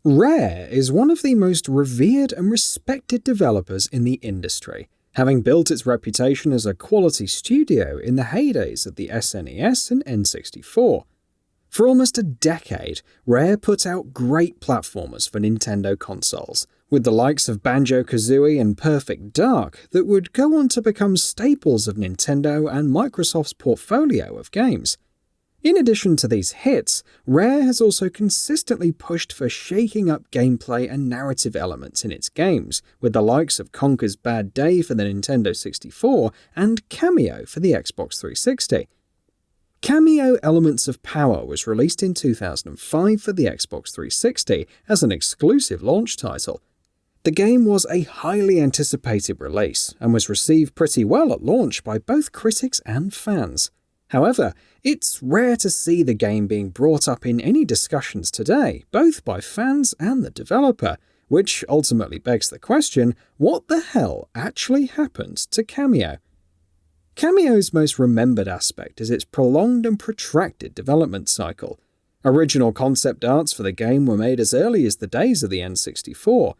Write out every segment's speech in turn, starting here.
Rare is one of the most revered and respected developers in the industry, having built its reputation as a quality studio in the heydays of the SNES and N64. For almost a decade, Rare put out great platformers for Nintendo consoles, with the likes of Banjo-Kazooie and Perfect Dark that would go on to become staples of Nintendo and Microsoft's portfolio of games. In addition to these hits, Rare has also consistently pushed for shaking up gameplay and narrative elements in its games, with the likes of Conker's Bad Day for the Nintendo 64 and Kameo for the Xbox 360. Kameo Elements of Power was released in 2005 for the Xbox 360 as an exclusive launch title. The game was a highly anticipated release and was received pretty well at launch by both critics and fans. However, it's rare to see the game being brought up in any discussions today, both by fans and the developer, which ultimately begs the question, what the hell actually happened to Kameo? Kameo's most remembered aspect is its prolonged and protracted development cycle. Original concept arts for the game were made as early as the days of the N64.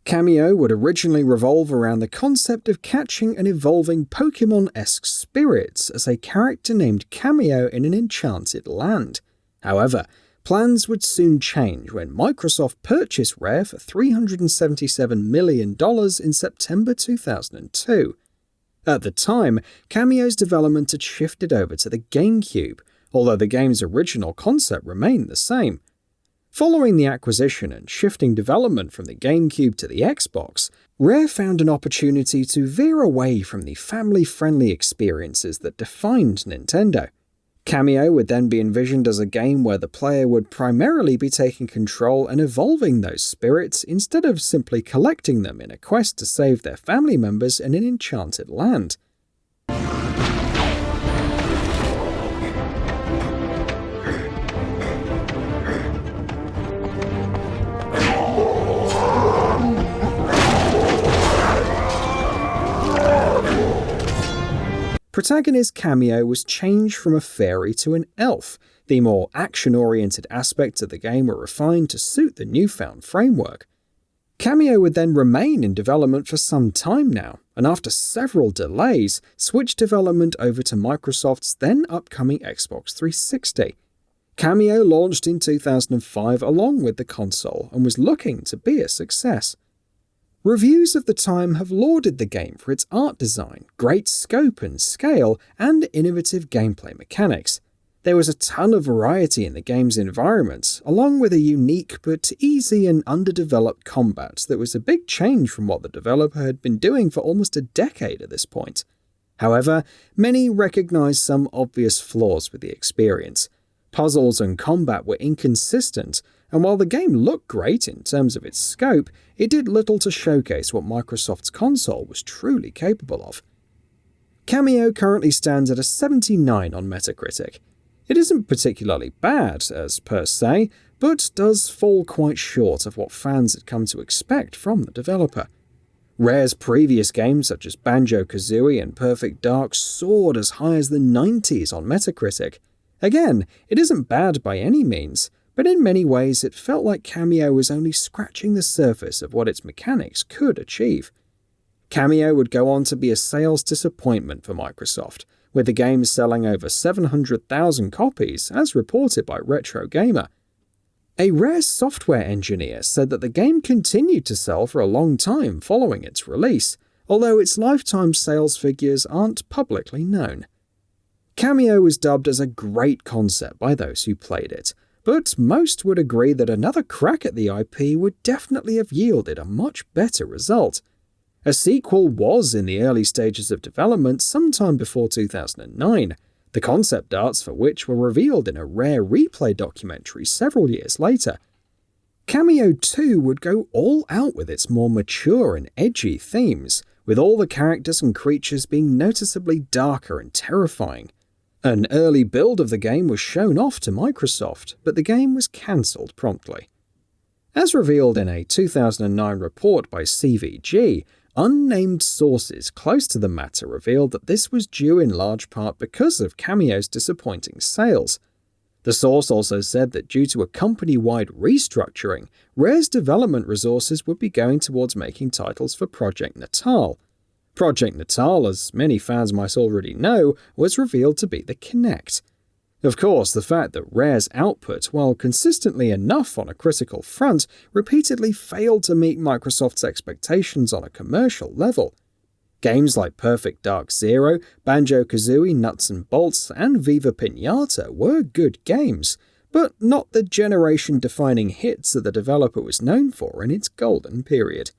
Kameo would originally revolve around the concept of catching and evolving Pokemon-esque spirits as a character named Kameo in an enchanted land. However, plans would soon change when Microsoft purchased Rare for $377 million in September 2002. At the time, Kameo's development had shifted over to the GameCube, although the game's original concept remained the same. Following the acquisition and shifting development from the GameCube to the Xbox, Rare found an opportunity to veer away from the family-friendly experiences that defined Nintendo. Kameo would then be envisioned as a game where the player would primarily be taking control and evolving those spirits instead of simply collecting them in a quest to save their family members in an enchanted land. Protagonist Kameo was changed from a fairy to an elf. The more action-oriented aspects of the game were refined to suit the newfound framework. Kameo would then remain in development for some time now, and after several delays, switched development over to Microsoft's then upcoming Xbox 360. Kameo launched in 2005 along with the console and was looking to be a success. Reviews of the time have lauded the game for its art design, great scope and scale, and innovative gameplay mechanics. There was a ton of variety in the game's environments, along with a unique but easy and underdeveloped combat that was a big change from what the developer had been doing for almost a decade at this point. However, many recognized some obvious flaws with the experience. Puzzles and combat were inconsistent, and while the game looked great in terms of its scope, it did little to showcase what Microsoft's console was truly capable of. Kameo currently stands at a 79 on Metacritic. It isn't particularly bad, as per se, but does fall quite short of what fans had come to expect from the developer. Rare's previous games such as Banjo-Kazooie and Perfect Dark soared as high as the 90s on Metacritic. Again, it isn't bad by any means, but in many ways it felt like Kameo was only scratching the surface of what its mechanics could achieve. Kameo would go on to be a sales disappointment for Microsoft, with the game selling over 700,000 copies, as reported by Retro Gamer. A Rare software engineer said that the game continued to sell for a long time following its release, although its lifetime sales figures aren't publicly known. Kameo was dubbed as a great concept by those who played it, but most would agree that another crack at the IP would definitely have yielded a much better result. A sequel was in the early stages of development sometime before 2009, the concept arts for which were revealed in a Rare replay documentary several years later. Kameo 2 would go all out with its more mature and edgy themes, with all the characters and creatures being noticeably darker and terrifying. An early build of the game was shown off to Microsoft, but the game was cancelled promptly. As revealed in a 2009 report by CVG, unnamed sources close to the matter revealed that this was due in large part because of Kameo's disappointing sales. The source also said that due to a company-wide restructuring, Rare's development resources would be going towards making titles for Project Natal. Project Natal, as many fans might already know, was revealed to be the Kinect. Of course, the fact that Rare's output, while consistently enough on a critical front, repeatedly failed to meet Microsoft's expectations on a commercial level. Games like Perfect Dark Zero, Banjo-Kazooie Nuts and Bolts, and Viva Pinata were good games, but not the generation-defining hits that the developer was known for in its golden period.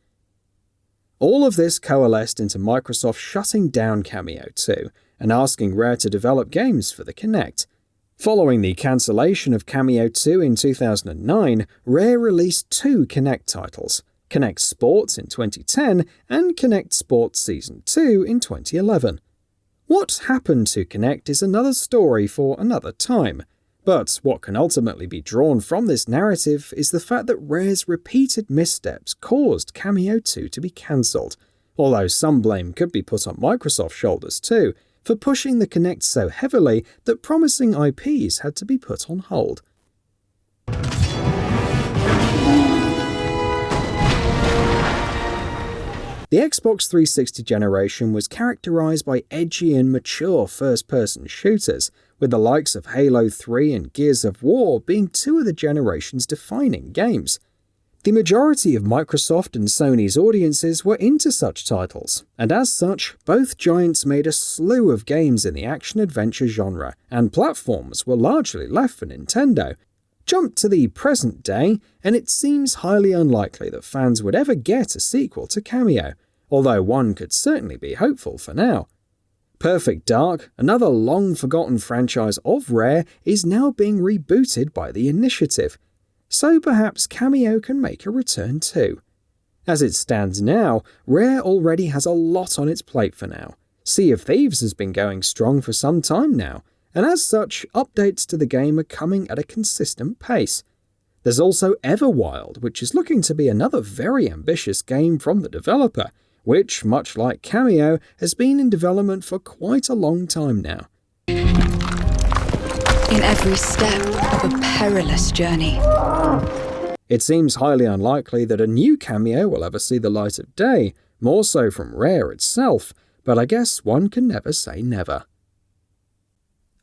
All of this coalesced into Microsoft shutting down Kameo 2 and asking Rare to develop games for the Kinect. Following the cancellation of Kameo 2 in 2009, Rare released two Kinect titles, Kinect Sports in 2010 and Kinect Sports Season 2 in 2011. What happened to Kinect is another story for another time, but what can ultimately be drawn from this narrative is the fact that Rare's repeated missteps caused Kameo 2 to be cancelled, although some blame could be put on Microsoft's shoulders too, for pushing the Kinect so heavily that promising IPs had to be put on hold. The Xbox 360 generation was characterized by edgy and mature first-person shooters, with the likes of Halo 3 and Gears of War being two of the generation's defining games. The majority of Microsoft and Sony's audiences were into such titles, and as such, both giants made a slew of games in the action-adventure genre, and platforms were largely left for Nintendo. Jump to the present day, and it seems highly unlikely that fans would ever get a sequel to Kameo, although one could certainly be hopeful for now. Perfect Dark, another long-forgotten franchise of Rare, is now being rebooted by the Initiative, so perhaps Kameo can make a return too. As it stands now, Rare already has a lot on its plate for now. Sea of Thieves has been going strong for some time now, and as such, updates to the game are coming at a consistent pace. There's also Everwild, which is looking to be another very ambitious game from the developer, which, much like Kameo, has been in development for quite a long time now. In every step of a perilous journey. It seems highly unlikely that a new Kameo will ever see the light of day, more so from Rare itself, but I guess one can never say never.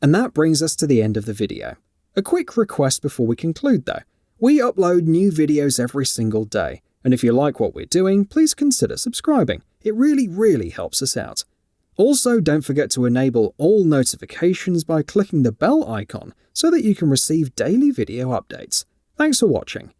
And that brings us to the end of the video. A quick request before we conclude though. We upload new videos every single day, and if you like what we're doing, please consider subscribing. It really helps us out. Also, don't forget to enable all notifications by clicking the bell icon so that you can receive daily video updates. Thanks for watching.